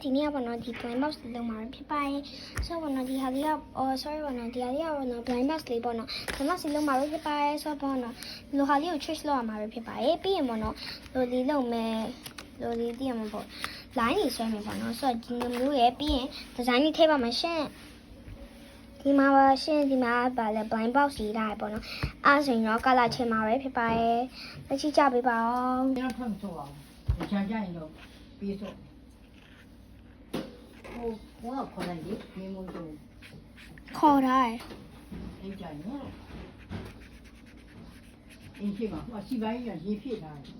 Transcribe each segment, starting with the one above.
ဒီနေ့ကပေါ့နော်ဒီ blind box လေးလုံးမှာဖြစ်ပါတယ်ဆိုတော့ပေါ့နော်ဒီဟာလေးကsorry ပေါ့နော်ဒီဟာလေးကပေါ့နော် blind box လေးပေါ့နော် blind box လေးလုံးမှာဖြစ်ပါတယ်ဆိုတော့ပေါ့နော်လိုဟာလေးကို choose လုပ်ရမှာဖြစ်ပါတယ်ပြီးရင်ပေါ့နော်လိုလေးလုံးမယ်လိုလေးတည်ရမှာပေါ့ line ကြီးဆွဲမယ်ပေါ့နော်ဆိုတော့ဒီလိုမျိုးရဲ့ပြီးရင် design လေးထည့်ပါမယ်ရှင့်ဒီမှာပါရှင့်ဒီမှာပါလဲ blind box ရေးထားရပေါ့နော်အဲ့ဆိုရင်တော့ color ချင်မှာပဲဖြစ်ပါတယ်လက်ချိကြပေးပါအောင် ဘယ်တော့ထွက်ဆိုအောင်ကြာကြာရင်တော့ပြီးဆိုဟိုခေါ်လိုက်လေဒီမို့ဆို ခေါ်ထားတယ် အဲ့ကြရင်အင်းဖြစ်မှာဟိုစီပိုင်းကရေးဖြစ်ထားတယ်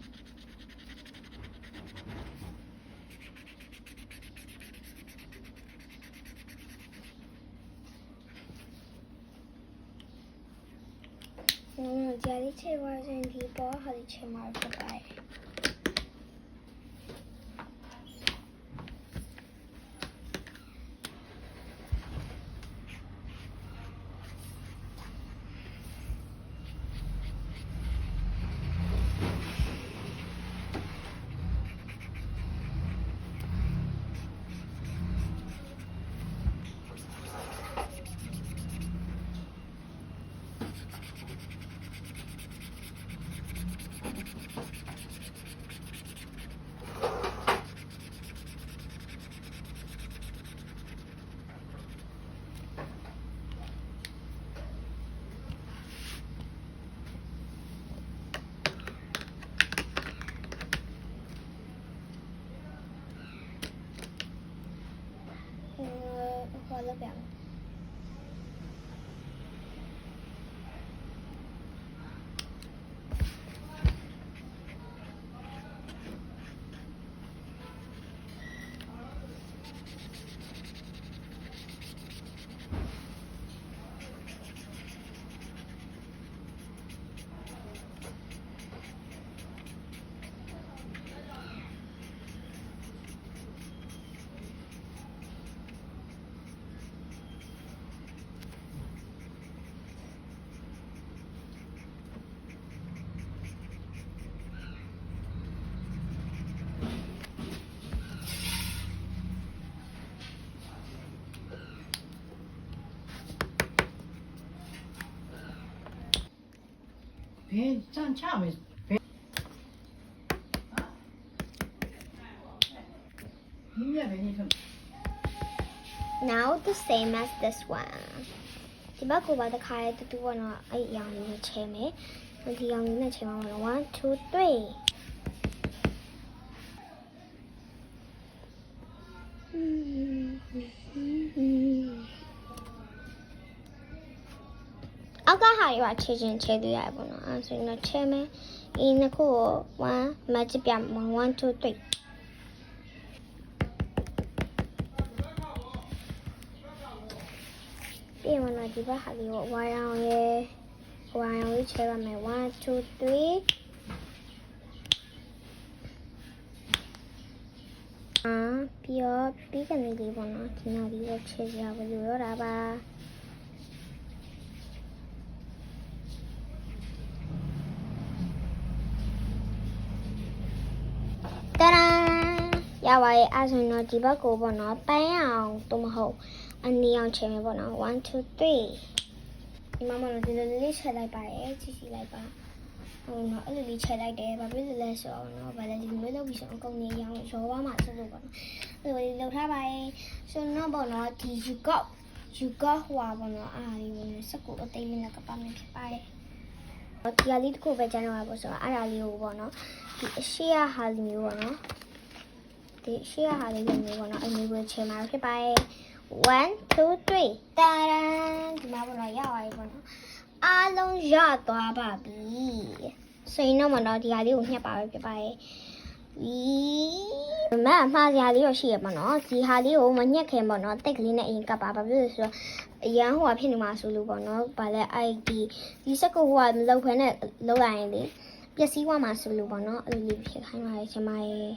ကြာလေးချေပါစင်ဒီပေါ်ဟာလေးချေမှာဖြစ်ပါတယ်ခေါ်လို့ပြန်ဘယ်စံချမယ်ဘယ်ဒီမြတ်ပဲနေထုတ် Now the same as this one ဒီဘက်ကိုပါတစ်ခါလေးတူပေါ့နော်အဲ့အရောင်လေးနဲ့ချဲမယ်ဒီအရောင်လေးနဲ့ချဲမှာပေါ့နော်1 2 3အောက်ကဟာတွေပါချေချင်းချေသေးရတယ်ပေါ့နော်အဲ့ဆိုရင်တော့ချဲမယ်ဒီနှစ်ခုကို1 magic ပြ1 2 3ပြီးမှတော့ဒီဘက်ဟာလေးကိုဝါရောင်လေးချဲပါမယ်1 2 3ပြီးကနေလေးပေါ့နော်ဒီနောက်လေးကိုချဲကြပါလို့ရတာပါတရာရပါရဲ့အဲ့ဆိုရင်တော့ဒီဘက်ကိုပေါ့နော်ပန်းအောင်တော့မဟုတ်အနီအောင်ချဲမယ်ပေါ့နော်1 2 3ဒီမှာမလို့ဒီလိုလေးချဲလိုက်ပါရဲ့ကြည့်လိုက်ပါဟိုနော်အဲ့လိုလေးချဲလိုက်တယ်ဘာဖြစ်လဲဆိုတော့နော်ဗာလဲဒီလိုလုပ်ပြီးဆိုအကုန်နေရောင်းရောပါမှဆိုလို့ပေါ့နော်အဲ့လိုလေးလုပ်ထားပါရဲ့ဆိုတော့ပေါ့နော်ဒီ you got ဟွာပေါ့နော်အားလေးကိုစက်ကိုအသိလေးနဲ့ကပ်ပါမယ်ဖြစ်ပါတယ်ဒီဟာလေးတစ်ခုပဲကျန်တော့ပါပေါ့ဆိုတော့အားလေးကိုပေါ့နော်ဒီအရှိရဟာလေးမျိုးပေါ့နော်ဒီအရှိရဟာလေးမျိုးပေါ့နော်အဲ့မျိုးကိုချဲမှာဖြစ်ပါတယ်1 2 3တာရန်ဒီမှာပေါ့နော်ရပါပြီပေါ့နော်အားလုံးရသွားပါပြီဆိုရင်တော့မနော်ဒီဟာလေးကိုညှက်ပါပဲဖြစ်ပါရဲ့မမှားစရာလေးတော့ရှိရပါတော့ဒီဟာလေးကိုမညှက်ခင်ပေါ့နော်တိတ်ကလေးနဲ့အရင်ကပ်ပါဘာဖြစ်လို့ဆိုတော့အရန်ဟိုဖြစ်နေမှာဆိုလို့ပေါ့နော်ဗာလဲ ID ဒီစက်ကိုဟိုကမလောက်ခွဲနဲ့လောက်လိုက်ရင်လေပျက်စီးသွားမှာဆိုလို့ပေါ့နော်အဲ့လိုလေးဖြစ်ခိုင်းပါရဲ့ကျမရဲ့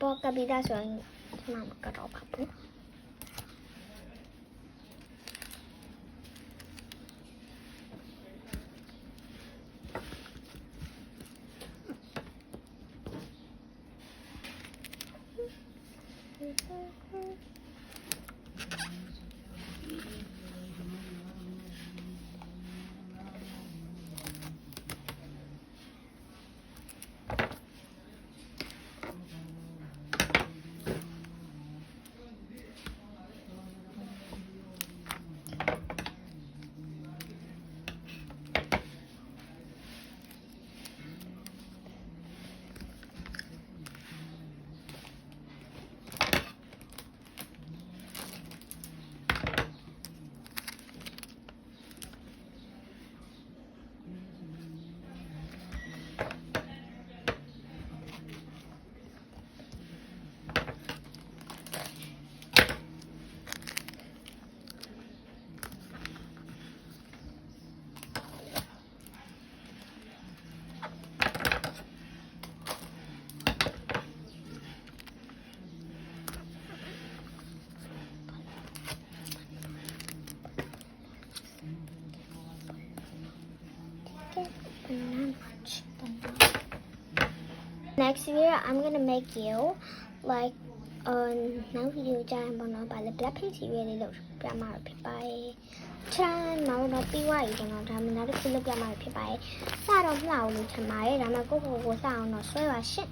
ပေါ်ကပ်ပြီးသားဆိုရင်ဒီမှာမကတ်တော့ပါဘူး Next video, I'm gonna make you like now video dyan bono bale Blackpink serial li lo piya ma phit pa ye. Chan now no pi wa yi bono da ma na tu lo piya ma phit pa ye. Sa do hla lo chan ma ye da ma ko sa aung no swai ba shin.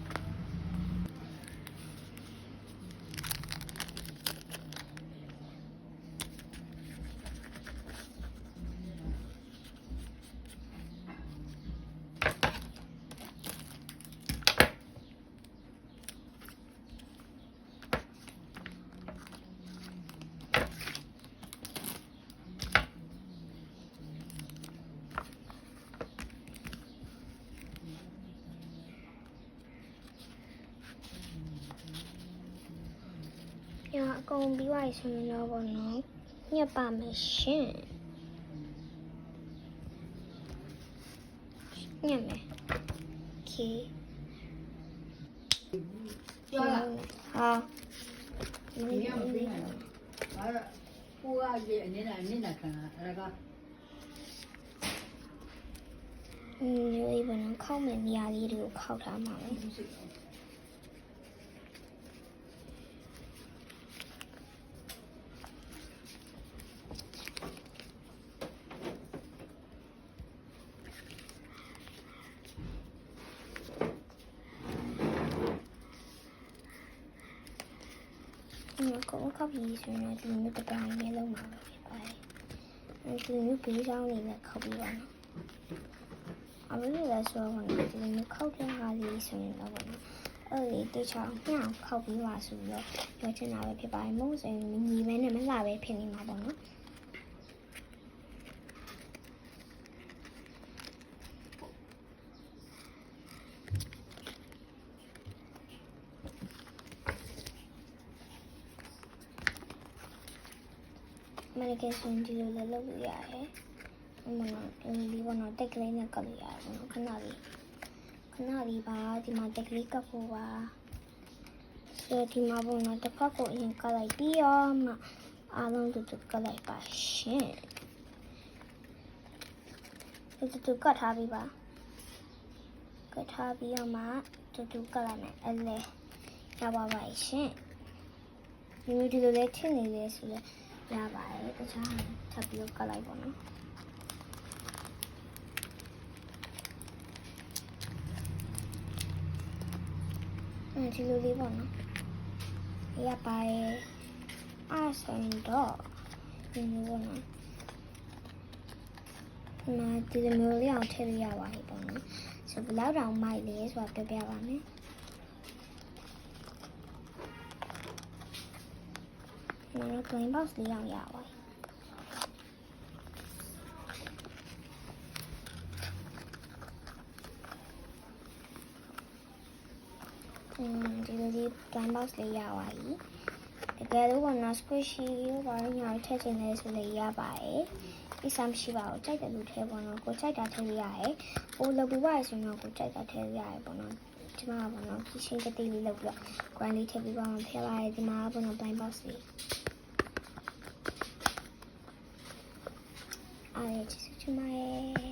Yeah, going to be wise when you know what no. You're by machine. Yeah, me. Okay. ပြောလား Ah. ဒီရမပြီးနိုင်ဘူးအဲ့ဒါကိုကဒီအနေနဲ့ခံတာအဲ့ဒါက really bono khau me niya li de ko khau tha ma le. မရှိဘူး Cũng khóc gì rồi nè, từ như tập đoàn nghe lâu mà phải từ như kỹ sao này là khóc gì vậy? Ở bên này là sao mà từ như khóc trên hoa gì rồi là vậy? Thì tôi cho nhau khóc gì mà rồi trên nào phải bài mốt rồi mình nhìn bên này mới là về phiền mà bọn nó. Medication đi là lâu dài mà nó đi vào nó tách lấy nó cầm dài nó cái nào đi ba thì mà tách lấy các cô ba rồi thì mà bọn nó tách các cô hiện cái lại đi mà long tụt cái lại ba xin tụt cái thà bị ba cái thà bị mà tụt cái lại này anh lẽ nhà bà vậy xin nhưng đi lấy tiền này lấy rồiရပါတယ်တခြားထပ်ပြီးကတ်လိုက်ပါနော်ဒီလိုလေးပေါ့နော်ရပါတယ်အားဆိုရင်တော့ဒီလိုပေါ့နော်ဒီလိုလေးအောင်ထည့်လို့ရပါတယ်ပေါ့နော်ဆိုဘယ်လောက်တောင်မိုက်လဲဆိုတာပြောပြပါမယ်nó plain box điအောင်ရပါတယ်ဒီလိုဒီ plain box လေးရပါပြီတကယ်လို့ကတော့ squishy ဘာလို့ညာထည့်ချင်လဲဆိုလေရပါတယ်ဒီစမ်းရှိပါဘူးကြိုက်တယ်လို့ထည့်ပေါ့နော်ကိုကြိုက်တာထည့်လို့ရတယ်ဟိုလောက်ပြီးပါဆိုတော့ကိုကြိုက်တာထည့်လို့ရတယ်ပေါ့နော်ကျ ဒီမှာပေါ့နော်ဒီချင်းကတိလေးလောက်ပြီးတော့ grand လေးထည့်ပြီးပါမယ်ဖျက်လိုက်ဒီမှာပေါ့နော် blind box လေးအားရချစ်ချင်ပါတယ်